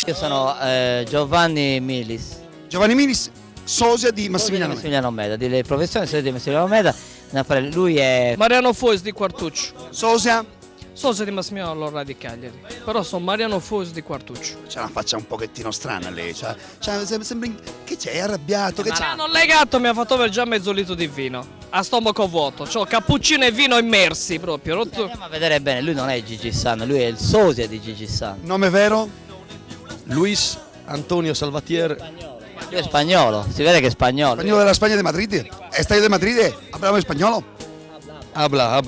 Io sono Giovanni Milis. Giovanni Milis, sosia di Massimiliano Meda, di professione sosia di Massimiliano Meda. Lui è Mariano Fois di Quartuccio. Sosia? Sosia di Massimiliano Allora di Cagliari. Però sono Mariano Fois di Quartuccio. C'ha una faccia un pochettino strana lei, sembra che c'è, è arrabbiato, che Mi c'è? hanno legato, mi ha fatto avere già mezzo litro di vino. A stomaco vuoto, cioè cappuccino e vino immersi proprio. Andiamo a vedere bene, lui non è Gigi Sanno, lui è il sosia di Gigi Sanno. Nome vero? Luis Antonio Salvatier. Lui è spagnolo, si vede che è spagnolo. Spagnolo della Spagna de Madrid. ¿Estáis de Madrid? ¿Hablamos español? Habla.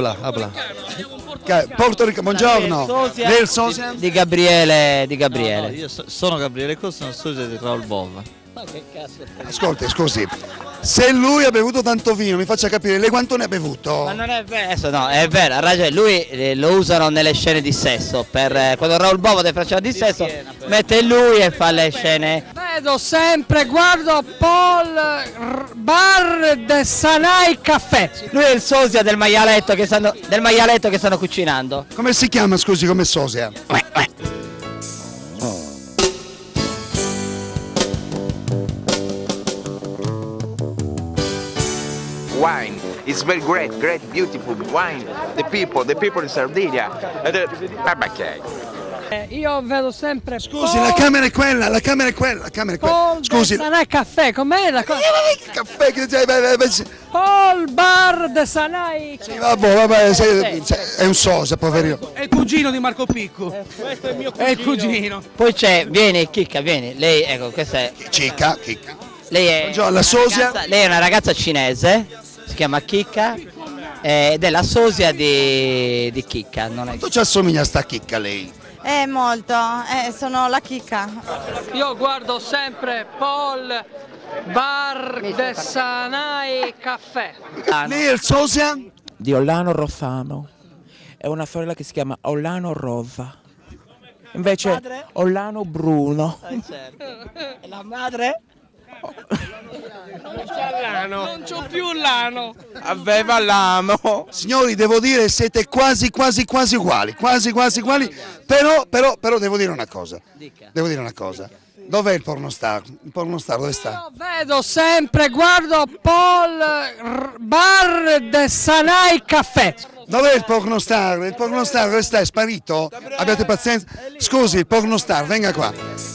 Porto Rico, buongiorno. Lei è il sosia? Di Gabriele. No, io sono Gabriele Costa, sono sosia di Raul Bova. Ma che cazzo? Ascolti, scusi. Se lui ha bevuto tanto vino, mi faccia capire, lei quanto ne ha bevuto? Ma non è vero, adesso no, è vero, ha ragione, lui lo usano nelle scene di sesso, quando Raul Bova faceva di sesso, mette lui e fa le scene. Vedo sempre, guardo Paul Bar de Sanai Caffè. Lui è il sosia del maialetto che stanno cucinando. Come si chiama, scusi, come sosia? Wine, it's very great, beautiful wine. The people in Sardinia. Io vedo sempre. Scusi, la camera è quella. Paul Scusi. de Sanai Caffè, com'è la cosa? Caffè che Paul Bar de Sanai. sì, vabbè, è un sosia, poverino. È il cugino di Marco Picco. Questo è il mio cugino. È il cugino. Poi vieni Chicca, vieni, lei, ecco, questa è. Chicca. Lei è Buongiorno, la sosia. Lei è una ragazza cinese, si chiama Chicca, ed è la sosia di Chicca. Non è... Quanto ci assomiglia sta Chicca lei? Molto, sono la Chicca. Io guardo sempre Paul Bar de Sanai Caffè. Lei è il sosia? Di Olano Rossano. È una sorella che si chiama Olano Rosa. Invece Olano Bruno. Certo. E la madre? Non c'ho più l'ano. Aveva l'amo. Signori, devo dire siete quasi uguali, però devo dire una cosa. Dov'è il pornostar? Il pornostar dove sta? Io vedo sempre, guardo Paul Bar de Sanai Caffè. Dov'è il pornostar? Il pornostar dove sta? È sparito? Abbiate pazienza. Scusi, il pornostar, venga qua.